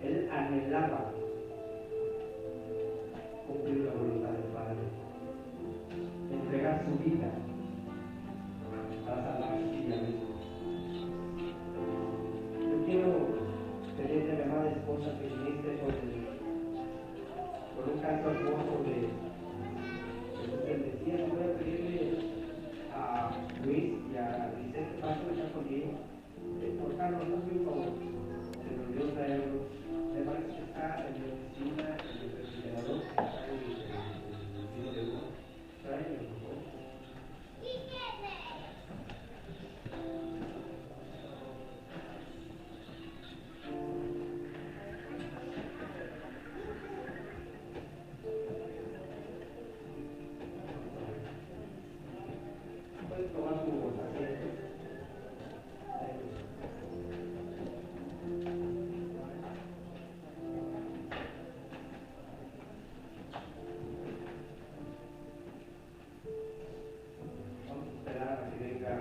Él anhelaba cumplir la voluntad del Padre, entregar su vida para salvar su vida misma. Yo quiero pedirle a mi amada esposa que inicie con un canto hermoso de sus bendecidas. Voy a pedirle a Luis y a Vicente Paso que están conmigo, por Carlos, no soy un favor, se me olvidó traerlo. Me parece que está en la oficina, en el refrigerador, está en el vecino de uno. Tráeme, por favor. Puedes tomar tu asiento. Vamos a esperar a que venga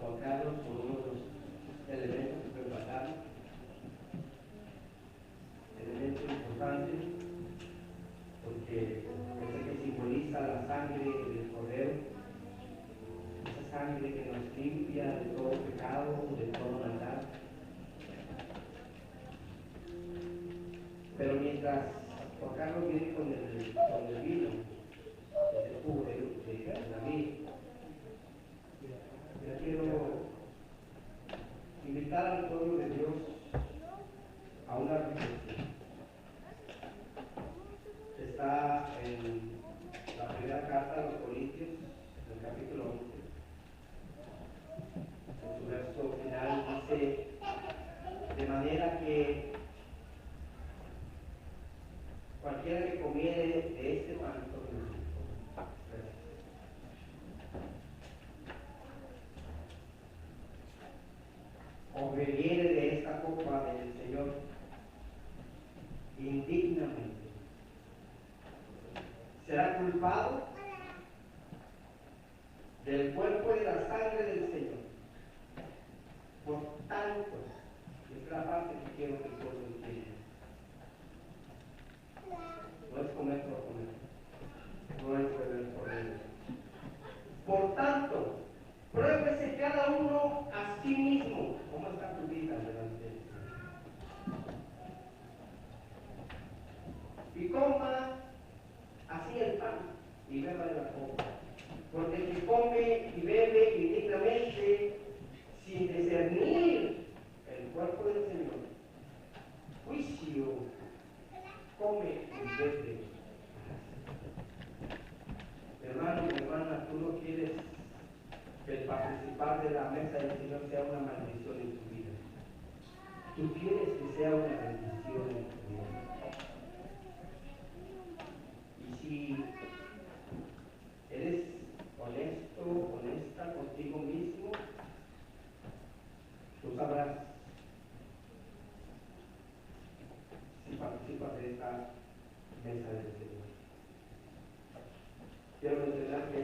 Juan Carlos por uno de los elementos que prepararon. Elemento importante, porque es el que simboliza la sangre del Cordero, esa sangre que nos limpia de todo pecado, de toda maldad. Pero mientras Juan Carlos viene con el vino, el jugo de la vid, yo quiero invitar al pueblo de Dios a una reflexión. Está en la primera carta a los Corintios, en el capítulo 11. En su verso final dice: de manera que cualquiera que comiere de este pan o bebiere de esta copa del Señor indignamente, será culpado del cuerpo y de la sangre del Señor. Por tanto, esta es la parte que quiero que todos entiendan. No es comer por comer, no es beber por beber. Por tanto, pruébese cada uno a sí mismo cómo está tu vida delante de Dios. Y coma así el pan y beba de la copa. Porque el que come y bebe indignamente, sin discernir el cuerpo del Señor, juicio come y bebe. Mi hermano, mi hermana, tú no quieres que el participar de la mesa del Señor sea una maldición en tu vida. Tú quieres que sea una bendición en tu vida. Y si eres honesto, honesta contigo mismo, tú sabrás si participas de esta mesa del Señor. Quiero mencionar que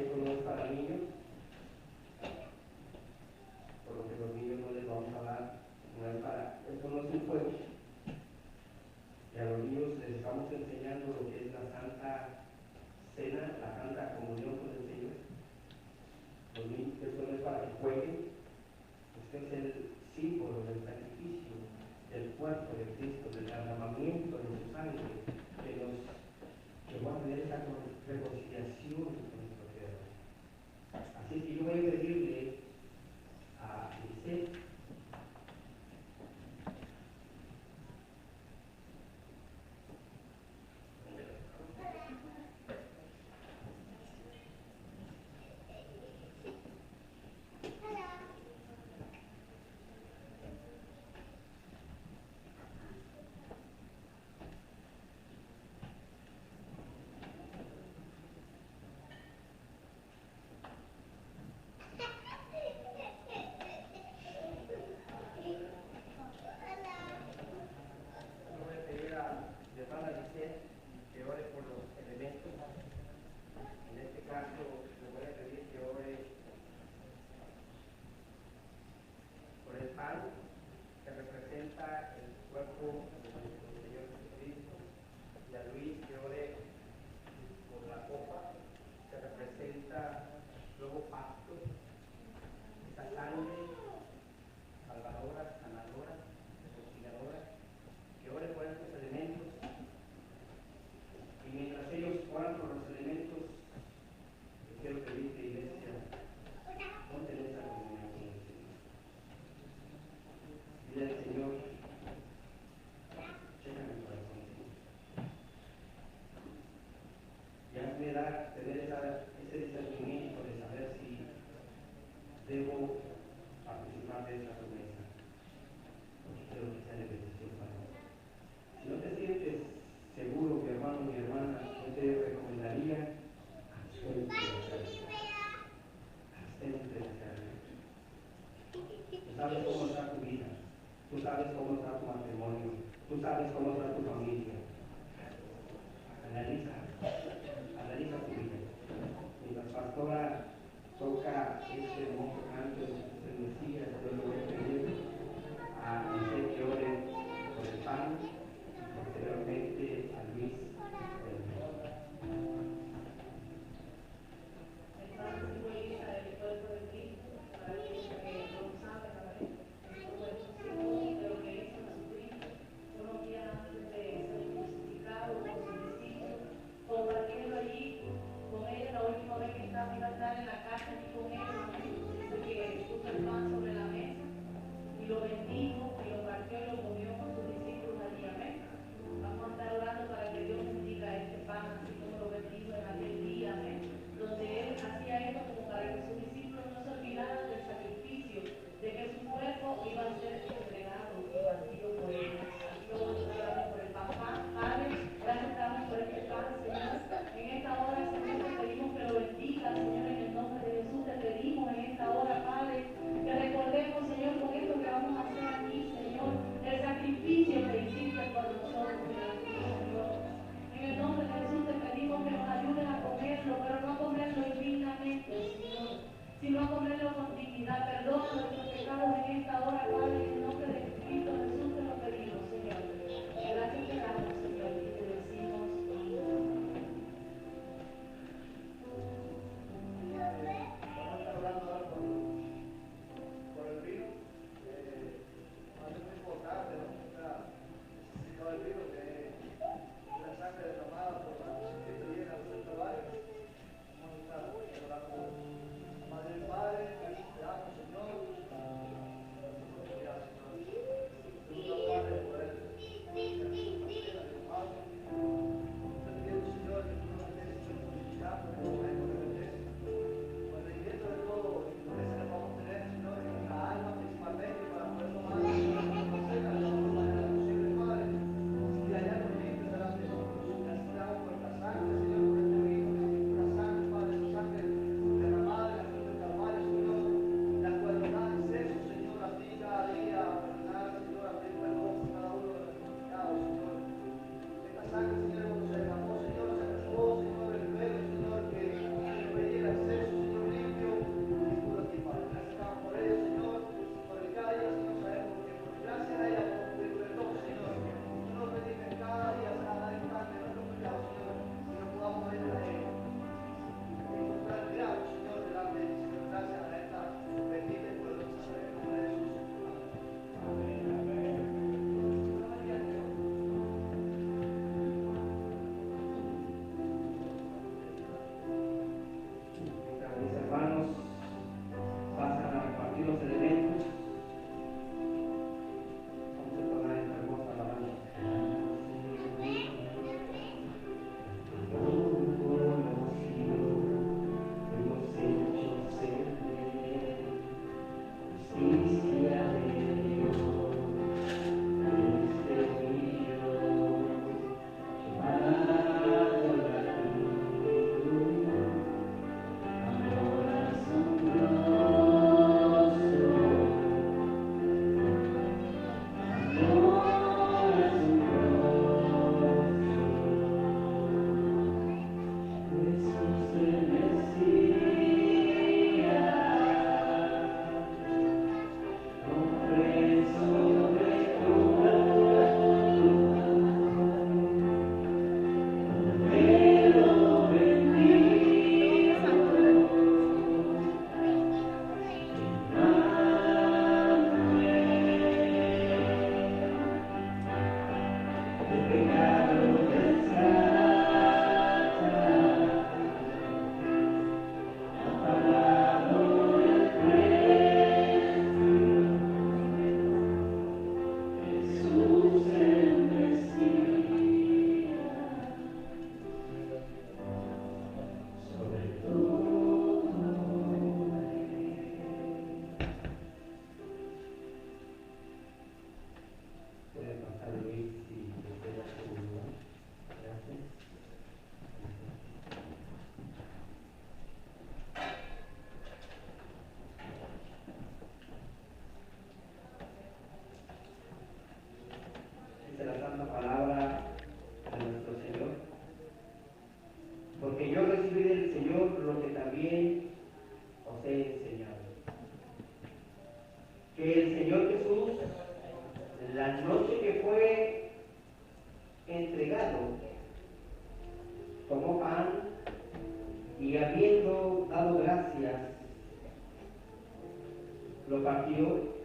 lo partió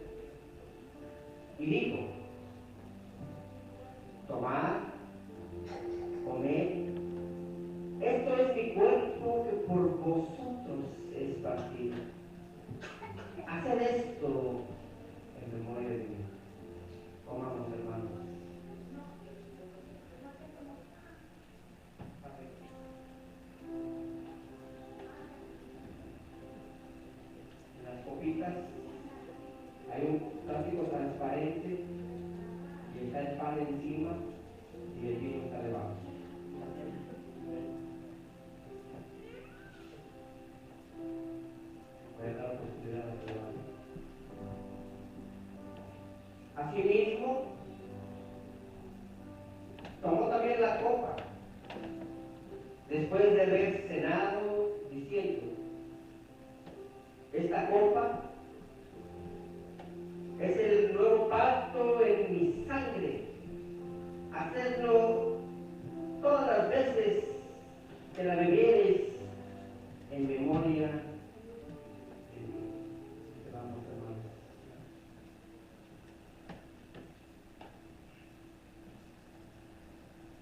y dijo: tomad, comed, esto es mi cuerpo que por vosotros es partido. Haced esto en memoria de mí. Comamos, hermanos. En las copitas hay un plástico transparente y está el pan encima y el vino está debajo. Voy a dar la oportunidad de probarlo. Asimismo, tomó también la copa después de haber cenado, diciendo: esta copa es el nuevo pacto en mi sangre. Hacedlo todas las veces que la bebieres en memoria de mí. Vamos, hermanos.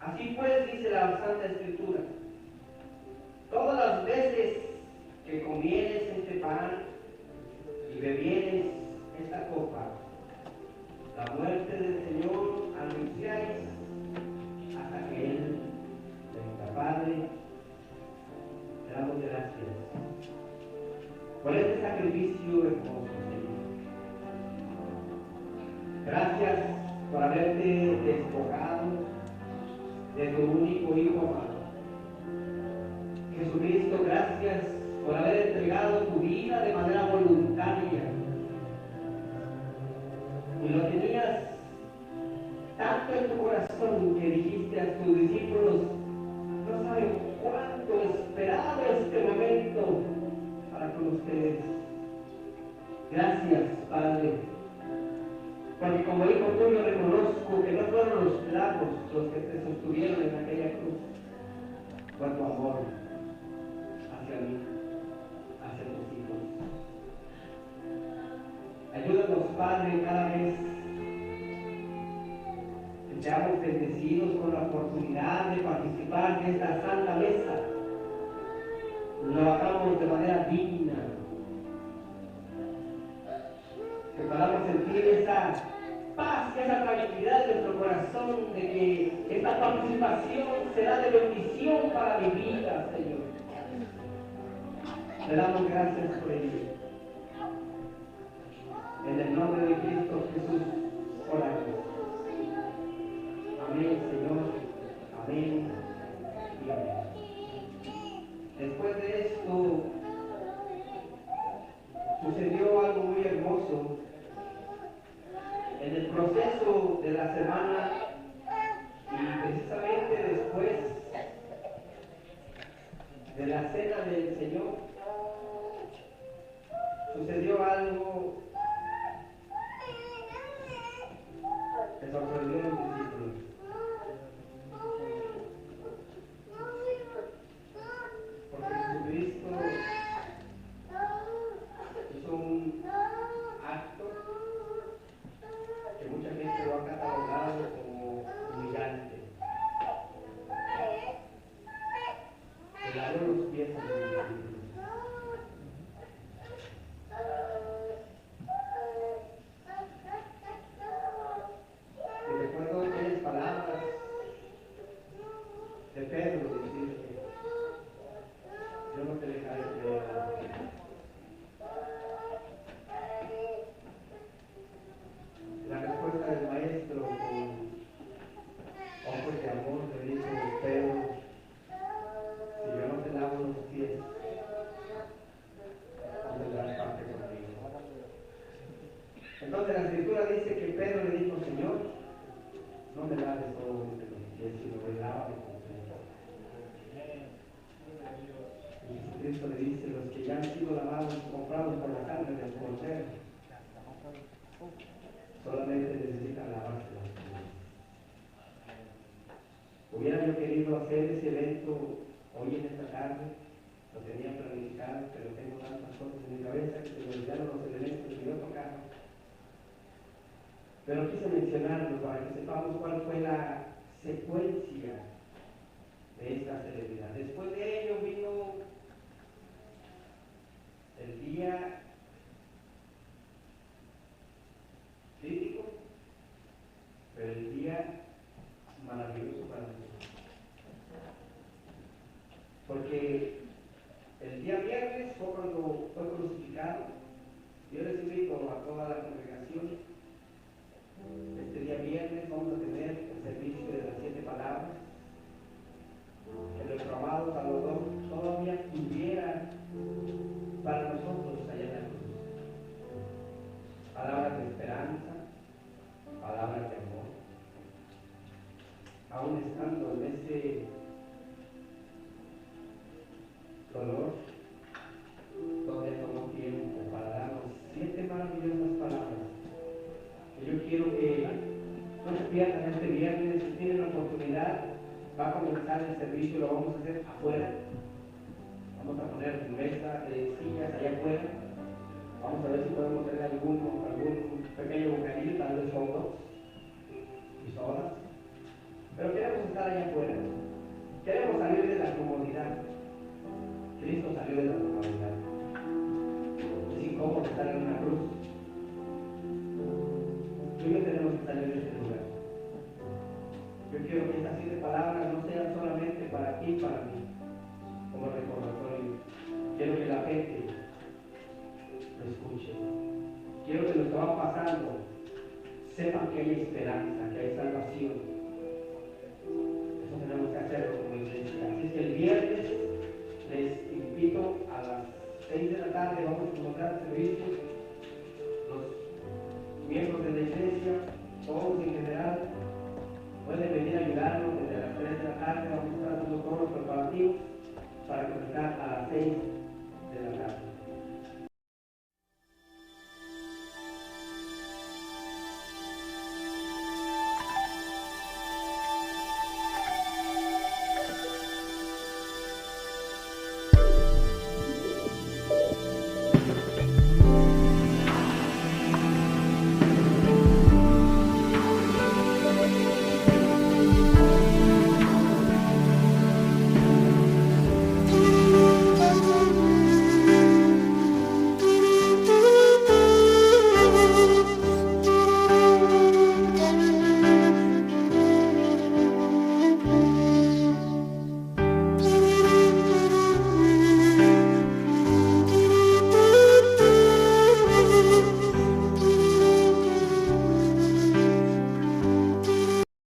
Así pues, dice la Santa Escritura: todas las veces que comieres este pan y bebieres esta copa, la muerte del Señor anunciáis hasta que Él venga. Padre, te damos gracias por este sacrificio hermoso, Señor. Gracias por haberte despojado de tu único Hijo amado. Jesucristo, gracias por haber entregado tu vida de manera voluntaria. Y lo tenías tanto en tu corazón que dijiste a tus discípulos: no saben cuánto he esperado este momento para con ustedes. Gracias, Padre, porque como hijo tuyo reconozco que no fueron los clavos los que te sostuvieron en aquella cruz, fue tu amor hacia mí, hacia tus hijos. Ayúdanos, Padre, cada vez que seamos bendecidos con la oportunidad de participar de esta santa mesa, lo hagamos de manera digna, que podamos sentir esa paz, esa tranquilidad en nuestro corazón de que esta participación será de bendición para mi vida, Señor. Te damos gracias por ello. En el nombre de Cristo Jesús, oramos. Amén, Señor. Amén y amén. Después de esto, sucedió algo muy hermoso. En el proceso de la semana y precisamente después de la cena del Señor, sucedió algo que sorprendió a los discípulos. Porque Jesucristo hizo un acto que mucha gente lo ha catalogado como humillante. Se lavó los pies a los discípulos. Y recuerdo aquellas palabras de Pedro decirle: yo no te dejaré creer. La respuesta del maestro con ojos de amor le dijo: Pedro, si yo no te lavo los pies, no tendrás parte conmigo. Entonces la Escritura dice que Pedro le dijo: Señor, no me laves solamente los pies, sino que lávame completo. Y Jesucristo le dice: los que ya han sido lavados, comprados por la sangre del Cordero, solamente necesitan lavarse los pies. Hubiera yo querido hacer ese evento hoy en esta tarde, lo tenía planificado, pero tengo tantas cosas en mi cabeza que se me olvidaron los elementos que yo tocaba. pero quise mencionarlo para que sepamos cuál fue la secuencia de esta celebridad. Después de ello vino el día crítico, pero el día maravilloso para nosotros. Porque el día viernes fue cuando fue crucificado. Yo les invito a toda la congregación. Este día viernes vamos a tener el servicio de las 7 palabras. Que nuestro amado Salvador todavía tuviera para nosotros allá en la cruz. Palabras de esperanza, palabras de amor. Aún estando en ese dolor, todavía tomó tiempo para darnos 7 maravillosas palabras. Y yo quiero que no se pierdan este viernes. Si tienen la oportunidad, va a comenzar el servicio, lo vamos a hacer afuera. Vamos a poner mesa, sillas allá afuera. Vamos a ver si podemos tener algún pequeño bocadillo, tal vez son 2 y sodas. Pero queremos estar allá afuera. Queremos salir de la comodidad. Cristo salió de la comodidad. Es incómodo estar en una cruz. Tú y yo tenemos que salir de este lugar. Yo quiero que estas 7 palabras no sean solamente para ti y para mí, como recordatorio. Quiero que la gente lo escuche. Quiero que los que van pasando sepan que hay esperanza, que hay salvación. Eso tenemos que hacerlo como iglesia. Así es que el viernes les invito a las 6 de la tarde, vamos a encontrar servicios. Los miembros de la iglesia, todos en general, pueden venir a ayudarnos desde las 3 de la tarde. Vamos a estar haciendo todos los preparativos para comenzar a las 6 de la tarde.